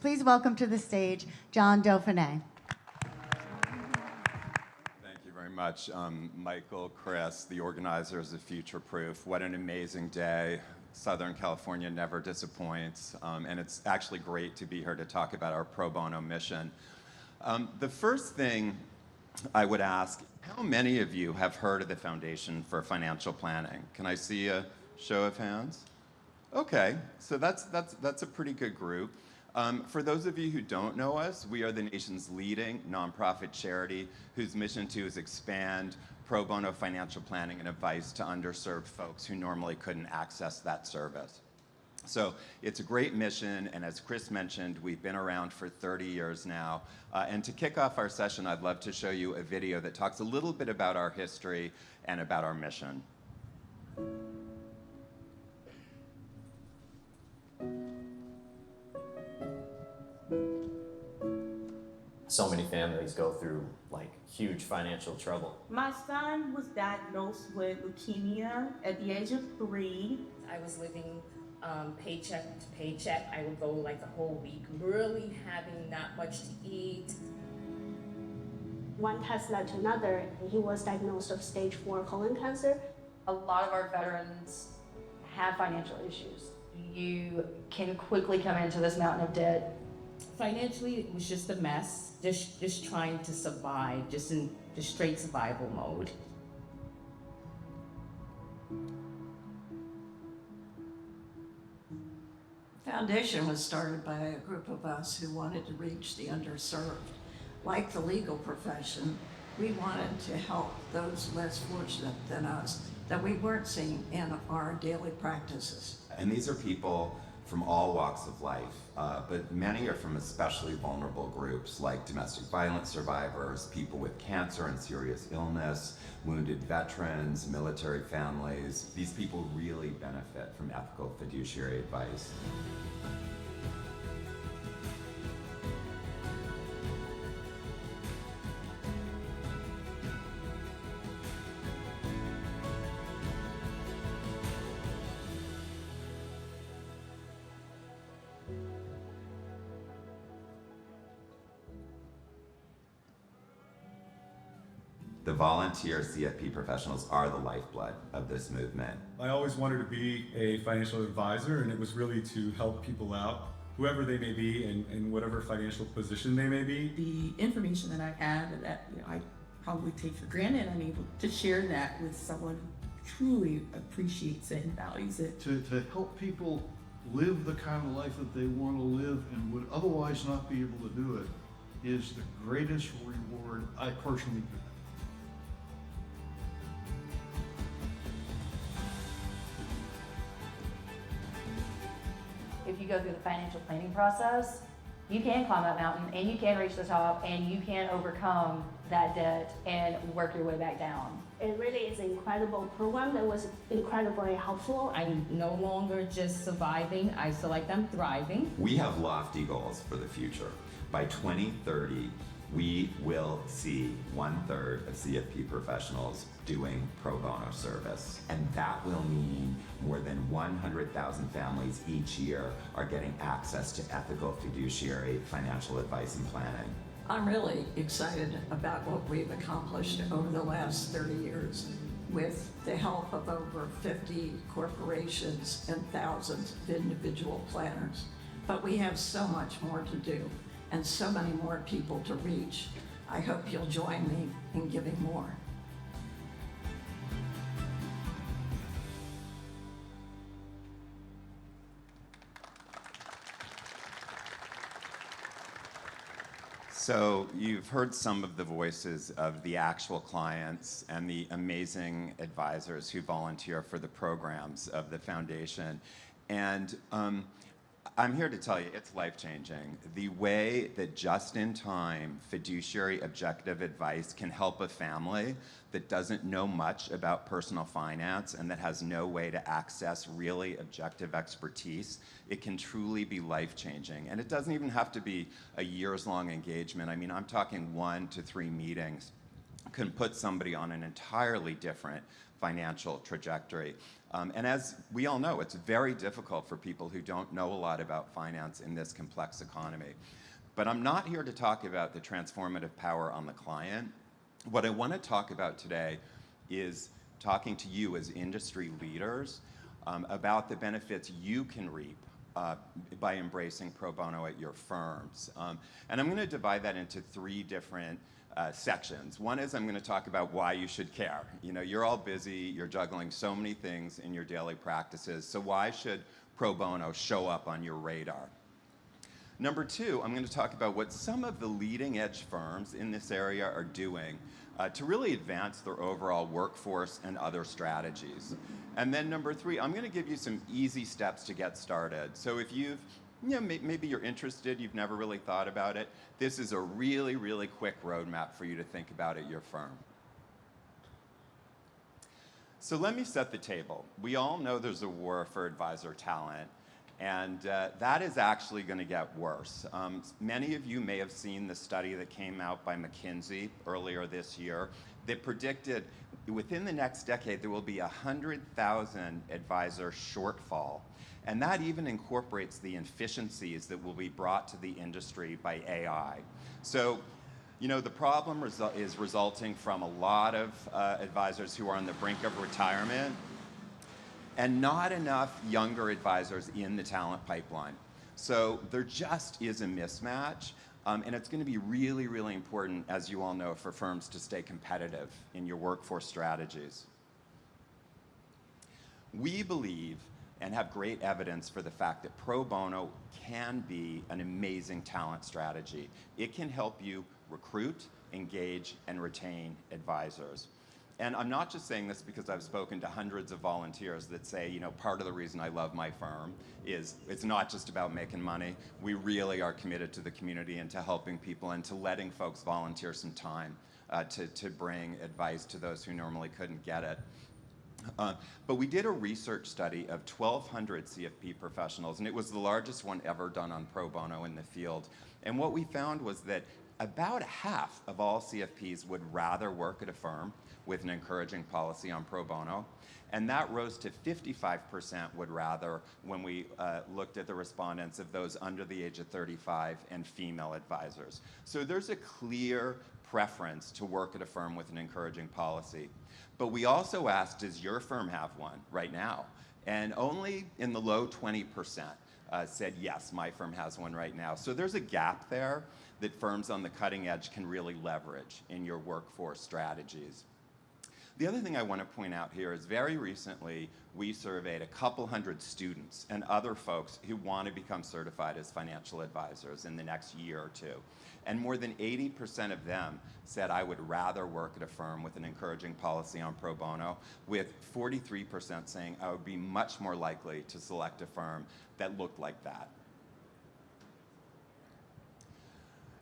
Please welcome to the stage John Dauphiné. Thank you very much. Michael, Chris, the organizers of Future Proof. What an amazing day. Southern California never disappoints, and it's actually great to be here to talk about our pro bono mission. The first thing I would ask, how many of you have heard of the Foundation for Financial Planning? Can I see a show of hands? Okay, so that's a pretty good group. For those of you who don't know us, we are the nation's leading nonprofit charity whose mission is expand pro bono financial planning and advice to underserved folks who normally couldn't access that service. So it's a great mission, and as Chris mentioned, we've been around for 30 years now. And to kick off our session, I'd love to show you a video that talks a little bit about our history and about our mission. So many families go through like huge financial trouble. My son was diagnosed with leukemia at the age of 3. I was living paycheck to paycheck. I would go like the whole week, really having not much to eat. One test led to another, and he was diagnosed with stage 4 colon cancer. A lot of our veterans have financial issues. You can quickly come into this mountain of debt. Financially, it was just a mess. Just trying to survive, just in the straight survival mode. Foundation was started by a group of us who wanted to reach the underserved. Like the legal profession, we wanted to help those less fortunate than us that we weren't seeing in our daily practices. And these are people from all walks of life, but many are from especially vulnerable groups like domestic violence survivors, people with cancer and serious illness, wounded veterans, military families. These people really benefit from ethical fiduciary advice. The volunteer CFP professionals are the lifeblood of this movement. I always wanted to be a financial advisor, and it was really to help people out, whoever they may be in whatever financial position they may be. The information that I have and that I probably take for granted, I'm able to share that with someone who truly appreciates it and values it. To help people live the kind of life that they want to live and would otherwise not be able to do it is the greatest reward I personally do. If you go through the financial planning process, you can climb that mountain and you can reach the top and you can overcome that debt and work your way back down. It really is an incredible program that was incredibly helpful. I'm no longer just surviving, I feel like I'm thriving. We have lofty goals for the future. By 2030, we will see 1/3 of CFP professionals doing pro bono service. And that will mean more than 100,000 families each year are getting access to ethical fiduciary financial advice and planning. I'm really excited about what we've accomplished over the last 30 years with the help of over 50 corporations and thousands of individual planners. But we have so much more to do and so many more people to reach. I hope you'll join me in giving more. So you've heard some of the voices of the actual clients and the amazing advisors who volunteer for the programs of the foundation. And I'm here to tell you, it's life-changing. The way that just-in-time fiduciary objective advice can help a family that doesn't know much about personal finance and that has no way to access really objective expertise, it can truly be life-changing. And it doesn't even have to be a years-long engagement. I mean, I'm talking 1 to 3 meetings can put somebody on an entirely different financial trajectory. And as we all know, it's very difficult for people who don't know a lot about finance in this complex economy. But I'm not here to talk about the transformative power on the client. What I want to talk about today is talking to you as industry leaders about the benefits you can reap by embracing pro bono at your firms. And I'm going to divide that into three different sections. One is I'm going to talk about why you should care. You know, you're all busy, you're juggling so many things in your daily practices, so why should pro bono show up on your radar? Number two, I'm going to talk about what some of the leading edge firms in this area are doing to really advance their overall workforce and other strategies. And then number three, I'm going to give you some easy steps to get started. So if you've, maybe you're interested, you've never really thought about it, this is a really, really quick roadmap for you to think about at your firm. So let me set the table. We all know there's a war for advisor talent, and that is actually going to get worse. Many of you may have seen the study that came out by McKinsey earlier this year that predicted within the next decade there will be 100,000 advisor shortfall. And that even incorporates the inefficiencies that will be brought to the industry by AI. So, you know, the problem is resulting from a lot of advisors who are on the brink of retirement and not enough younger advisors in the talent pipeline. So there just is a mismatch, and it's going to be really, really important, as you all know, for firms to stay competitive in your workforce strategies. We believe and have great evidence for the fact that pro bono can be an amazing talent strategy. It can help you recruit, engage, and retain advisors. And I'm not just saying this because I've spoken to hundreds of volunteers that say, you know, part of the reason I love my firm is it's not just about making money. We really are committed to the community and to helping people and to letting folks volunteer some time to bring advice to those who normally couldn't get it. But we did a research study of 1,200 CFP professionals, and it was the largest one ever done on pro bono in the field. And what we found was that about half of all CFPs would rather work at a firm with an encouraging policy on pro bono, and that rose to 55% would rather when we looked at the respondents of those under the age of 35 and female advisors. So there's a clear preference to work at a firm with an encouraging policy. But we also asked, does your firm have one right now? And only in the low 20% said, yes, my firm has one right now. So there's a gap there that firms on the cutting edge can really leverage in your workforce strategies. The other thing I want to point out here is very recently we surveyed a couple hundred students and other folks who want to become certified as financial advisors in the next year or two. And more than 80% of them said, I would rather work at a firm with an encouraging policy on pro bono, with 43% saying I would be much more likely to select a firm that looked like that.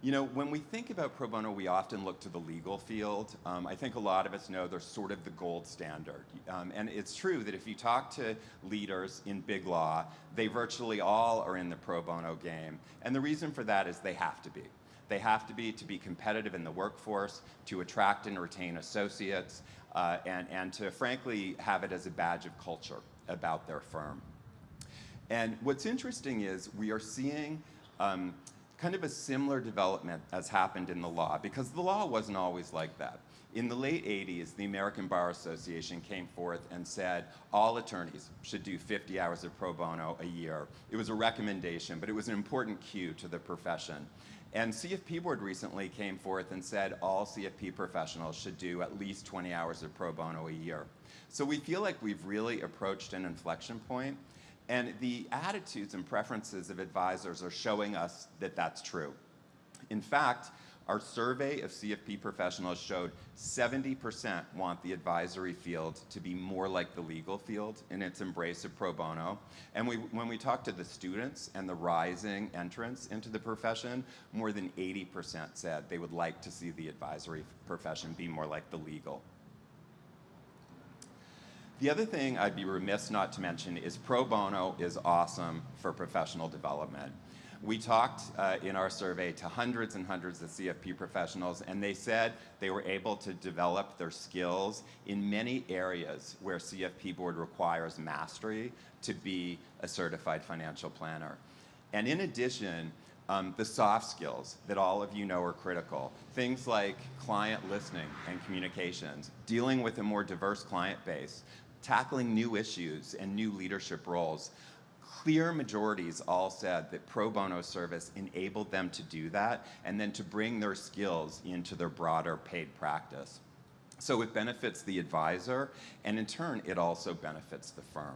You know, when we think about pro bono, we often look to the legal field. I think a lot of us know they're sort of the gold standard. And it's true that if you talk to leaders in big law, they virtually all are in the pro bono game. And the reason for that is they have to be. They have to be competitive in the workforce, to attract and retain associates, and to frankly have it as a badge of culture about their firm. And what's interesting is we are seeing kind of a similar development as happened in the law, because the law wasn't always like that. In the late 80s, the American Bar Association came forth and said all attorneys should do 50 hours of pro bono a year. It was a recommendation, but it was an important cue to the profession. And CFP Board recently came forth and said all CFP professionals should do at least 20 hours of pro bono a year. So we feel like we've really approached an inflection point, and the attitudes and preferences of advisors are showing us that that's true. In fact, our survey of CFP professionals showed 70% want the advisory field to be more like the legal field in its embrace of pro bono. And when we talked to the students and the rising entrants into the profession, more than 80% said they would like to see the advisory profession be more like the legal. The other thing I'd be remiss not to mention is pro bono is awesome for professional development. We talked in our survey to hundreds and hundreds of CFP professionals, and they said they were able to develop their skills in many areas where CFP board requires mastery to be a certified financial planner. And in addition, the soft skills that all of you know are critical, things like client listening and communications, dealing with a more diverse client base, tackling new issues and new leadership roles. Clear majorities all said that pro bono service enabled them to do that and then to bring their skills into their broader paid practice. So it benefits the advisor, and in turn, it also benefits the firm.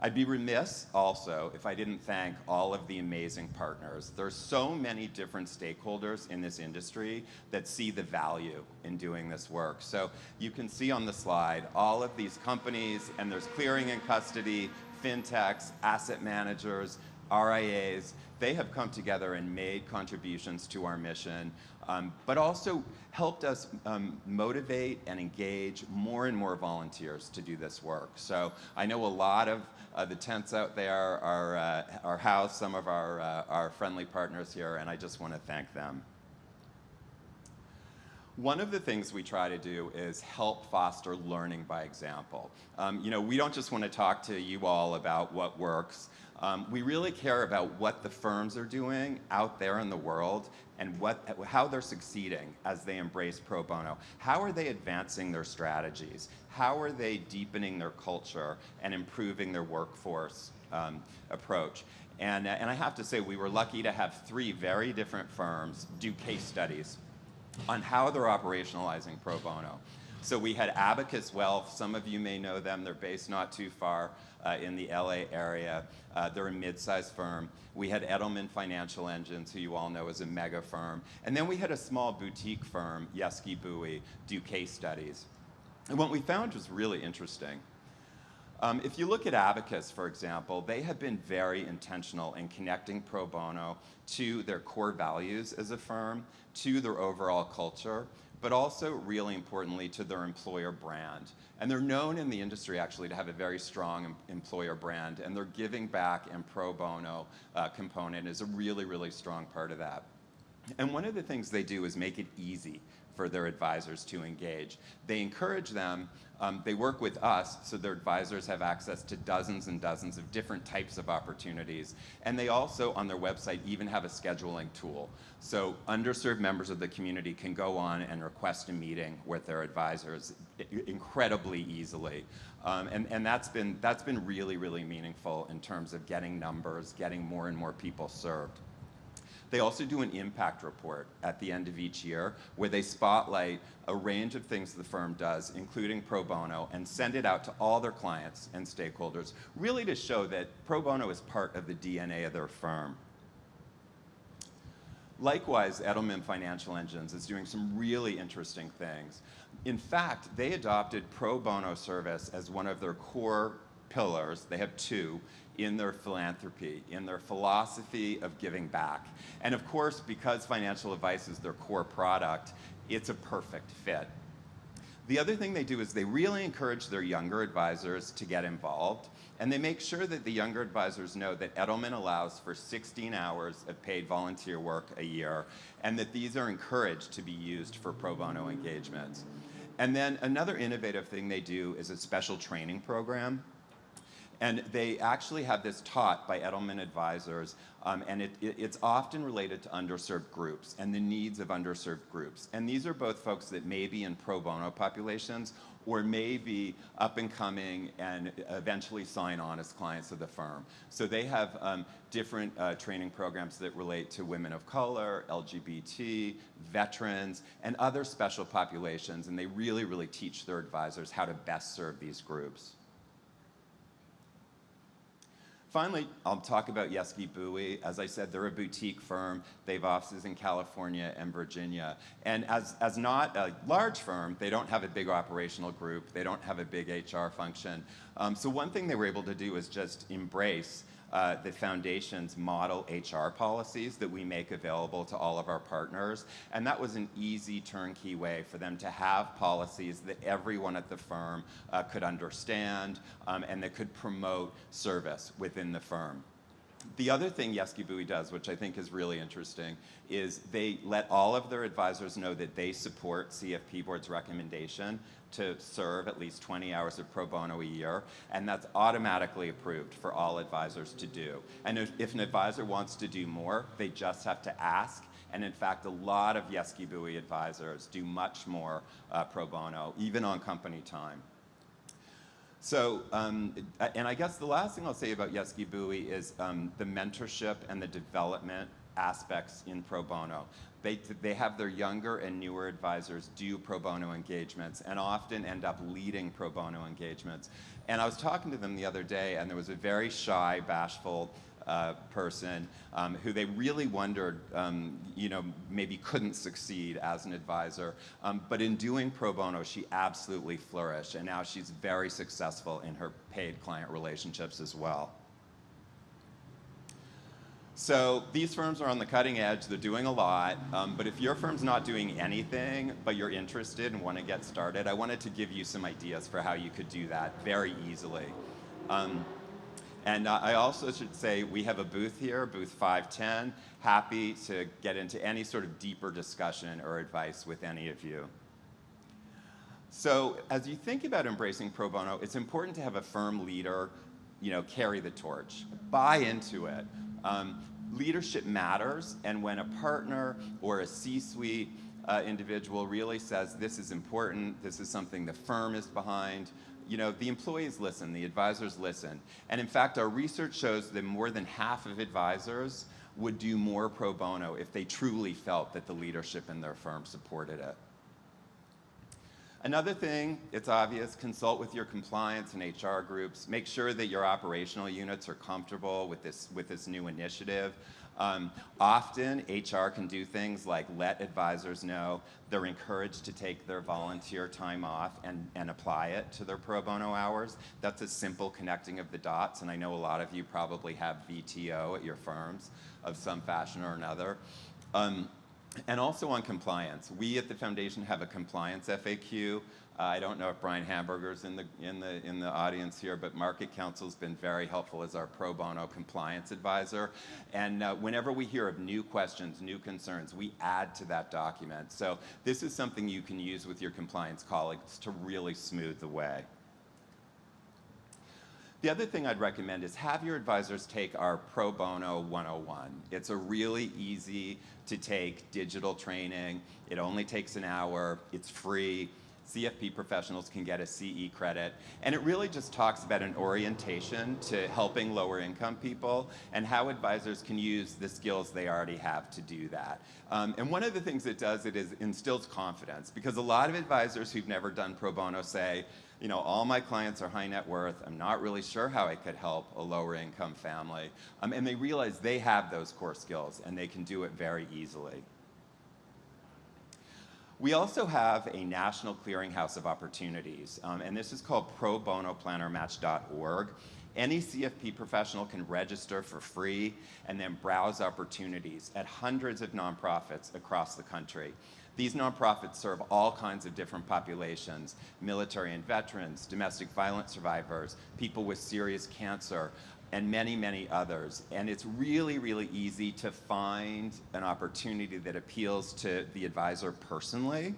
I'd be remiss also if I didn't thank all of the amazing partners. There's so many different stakeholders in this industry that see the value in doing this work. So you can see on the slide all of these companies, and there's clearing and custody, fintechs, asset managers, RIAs. They have come together and made contributions to our mission, but also helped us motivate and engage more and more volunteers to do this work. So I know a lot of the tents out there are housed some of our friendly partners here, and I just want to thank them. One of the things we try to do is help foster learning by example. We don't just want to talk to you all about what works. We really care about what the firms are doing out there in the world and how they're succeeding as they embrace pro bono. How are they advancing their strategies? How are they deepening their culture and improving their workforce approach? And I have to say, we were lucky to have 3 very different firms do case studies on how they're operationalizing pro bono. So we had Abacus Wealth. Some of you may know them. They're based not too far in the LA area. They're a mid-sized firm. We had Edelman Financial Engines, who you all know is a mega firm. And then we had a small boutique firm, Yeski Bowie, do case studies. And what we found was really interesting. If you look at Abacus, for example, they have been very intentional in connecting pro bono to their core values as a firm, to their overall culture, but also, really importantly, to their employer brand. And they're known in the industry, actually, to have a very strong employer brand, and their giving back and pro bono component is a really, really strong part of that. And one of the things they do is make it easy for their advisors to engage. They encourage them, they work with us, so their advisors have access to dozens and dozens of different types of opportunities. And they also, on their website, even have a scheduling tool. So underserved members of the community can go on and request a meeting with their advisors incredibly easily. And that's been really, really meaningful in terms of getting numbers, getting more and more people served. They also do an impact report at the end of each year where they spotlight a range of things the firm does, including pro bono, and send it out to all their clients and stakeholders, really to show that pro bono is part of the DNA of their firm. Likewise, Edelman Financial Engines is doing some really interesting things. In fact, they adopted pro bono service as one of their core pillars. They have 2 in their philanthropy, in their philosophy of giving back. And of course, because financial advice is their core product, it's a perfect fit. The other thing they do is they really encourage their younger advisors to get involved, and they make sure that the younger advisors know that Edelman allows for 16 hours of paid volunteer work a year, and that these are encouraged to be used for pro bono engagements. And then another innovative thing they do is a special training program. And they actually have this taught by Edelman advisors, and it's often related to underserved groups and the needs of underserved groups. And these are both folks that may be in pro bono populations or may be up and coming and eventually sign on as clients of the firm. So they have different training programs that relate to women of color, LGBT, veterans, and other special populations, and they really, really teach their advisors how to best serve these groups. Finally, I'll talk about Yeski Bowie. As I said, they're a boutique firm. They have offices in California and Virginia. And as not a large firm, they don't have a big operational group. They don't have a big HR function. So one thing they were able to do is just embrace the foundation's model HR policies that we make available to all of our partners. And that was an easy turnkey way for them to have policies that everyone at the firm could understand and that could promote service within the firm. The other thing Yeski Bui does, which I think is really interesting, is they let all of their advisors know that they support CFP Board's recommendation to serve at least 20 hours of pro bono a year, and that's automatically approved for all advisors to do. And if an advisor wants to do more, they just have to ask. And in fact, a lot of Yeski Bui advisors do much more pro bono, even on company time. So, and I guess the last thing I'll say about Yeski Bui is the mentorship and the development aspects in pro bono. They have their younger and newer advisors do pro bono engagements and often end up leading pro bono engagements. And I was talking to them the other day, and there was a very shy, bashful person who they really wondered, maybe couldn't succeed as an advisor. But in doing pro bono, she absolutely flourished, and now she's very successful in her paid client relationships as well. So these firms are on the cutting edge, they're doing a lot, but if your firm's not doing anything, but you're interested and want to get started, I wanted to give you some ideas for how you could do that very easily. And I also should say we have a booth here, booth 510, happy to get into any sort of deeper discussion or advice with any of you. So as you think about embracing pro bono, it's important to have a firm leader, carry the torch, buy into it. Leadership matters, and when a partner or a C-suite individual really says this is important, this is something the firm is behind, the employees listen, the advisors listen. And in fact, our research shows that more than half of advisors would do more pro bono if they truly felt that the leadership in their firm supported it. Another thing, it's obvious, consult with your compliance and HR groups. Make sure that your operational units are comfortable with this new initiative. Often, HR can do things like let advisors know they're encouraged to take their volunteer time off and apply it to their pro bono hours. That's a simple connecting of the dots, and I know a lot of you probably have VTO at your firms of some fashion or another. And also on compliance. We at the foundation have a compliance FAQ. I don't know if Brian Hamburger's in the audience here, but Market Counsel's been very helpful as our pro bono compliance advisor. And whenever we hear of new questions, new concerns, we add to that document. So this is something you can use with your compliance colleagues to really smooth the way. The other thing I'd recommend is have your advisors take our Pro Bono 101. It's a really easy to take digital training. It only takes an hour. It's free. CFP professionals can get a CE credit. And it really just talks about an orientation to helping lower income people and how advisors can use the skills they already have to do that. And one of the things it does, it instills confidence, because a lot of advisors who've never done pro bono say, all my clients are high net worth. I'm not really sure how I could help a lower income family. And they realize they have those core skills and they can do it very easily. We also have a national clearinghouse of opportunities, and this is called probonoplannermatch.org. Any CFP professional can register for free and then browse opportunities at hundreds of nonprofits across the country. These nonprofits serve all kinds of different populations: military and veterans, domestic violence survivors, people with serious cancer, and many, many others. And it's really, really easy to find an opportunity that appeals to the advisor personally.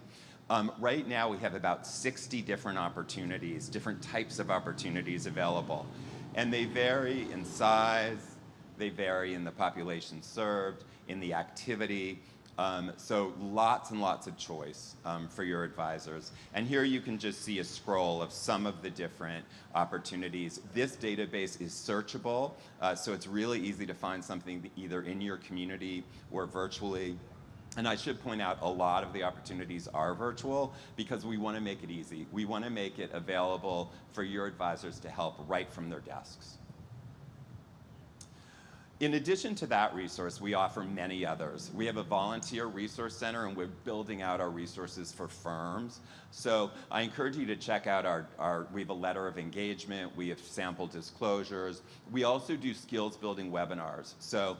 Right now, we have about 60 different opportunities, different types of opportunities available. And they vary in size, they vary in the population served, in the activity. So lots and lots of choice for your advisors. And here you can just see a scroll of some of the different opportunities. This database is searchable, so it's really easy to find something either in your community or virtually. And I should point out, a lot of the opportunities are virtual because we want to make it easy. We want to make it available for your advisors to help right from their desks. In addition to that resource, we offer many others. We have a volunteer resource center, and we're building out our resources for firms. So I encourage you to check out we have a letter of engagement, we have sample disclosures. We also do skills building webinars. So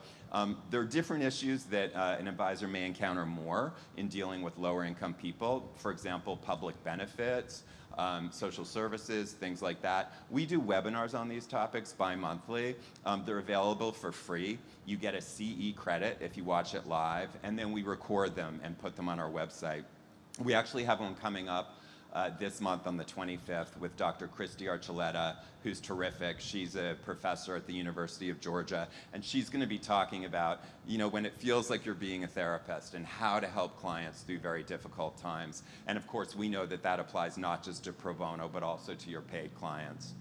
there are different issues that an advisor may encounter more in dealing with lower income people. For example, public benefits, social services, things like that. We do webinars on these topics bi-monthly. They're available for free. You get a CE credit if you watch it live, and then we record them and put them on our website. We actually have one coming up this month on the 25th with Dr. Christy Archuleta, who's terrific. She's a professor at the University of Georgia, and she's going to be talking about, you know, when it feels like you're being a therapist and how to help clients through very difficult times. And of course, we know that that applies not just to pro bono, but also to your paid clients.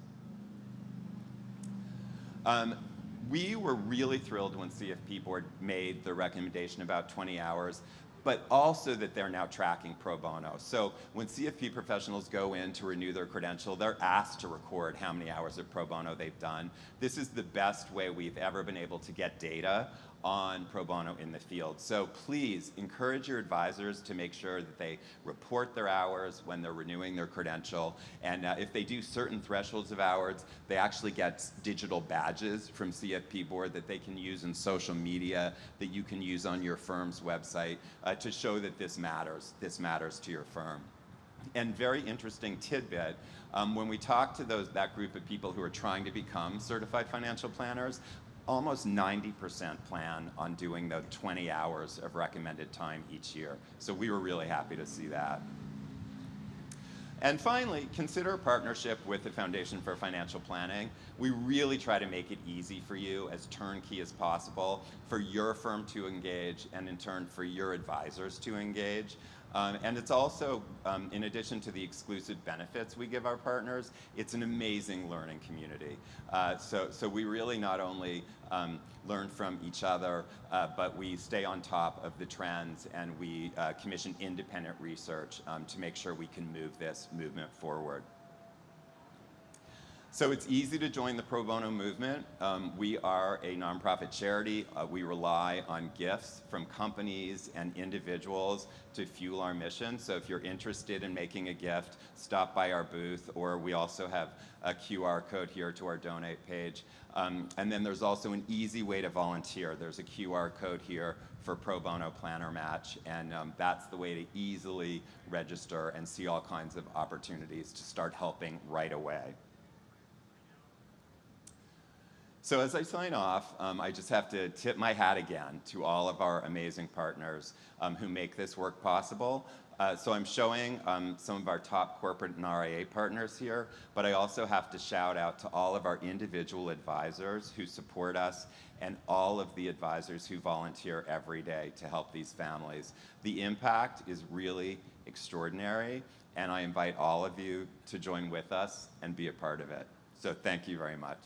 We were really thrilled when CFP Board made the recommendation about 20 hours, but also that they're now tracking pro bono. So when CFP professionals go in to renew their credential, they're asked to record how many hours of pro bono they've done. This is the best way we've ever been able to get data on pro bono in the field. So please encourage your advisors to make sure that they report their hours when they're renewing their credential. And if they do certain thresholds of hours, they actually get digital badges from CFP Board that they can use in social media, that you can use on your firm's website to show that this matters to your firm. And very interesting tidbit, when we talk to that group of people who are trying to become certified financial planners, almost 90% plan on doing the 20 hours of recommended time each year. So we were really happy to see that. And finally, consider a partnership with the Foundation for Financial Planning. We really try to make it easy for you, as turnkey as possible, for your firm to engage, and in turn for your advisors to engage. And it's also, in addition to the exclusive benefits we give our partners, it's an amazing learning community. So we really not only learn from each other, but we stay on top of the trends, and we commission independent research to make sure we can move this movement forward. So it's easy to join the pro bono movement. We are a nonprofit charity. We rely on gifts from companies and individuals to fuel our mission. So if you're interested in making a gift, stop by our booth, or we also have a QR code here to our donate page. And then there's also an easy way to volunteer. There's a QR code here for Pro Bono Planner Match, and that's the way to easily register and see all kinds of opportunities to start helping right away. So as I sign off, I just have to tip my hat again to all of our amazing partners who make this work possible. So I'm showing some of our top corporate and RIA partners here, but I also have to shout out to all of our individual advisors who support us and all of the advisors who volunteer every day to help these families. The impact is really extraordinary, and I invite all of you to join with us and be a part of it. So thank you very much.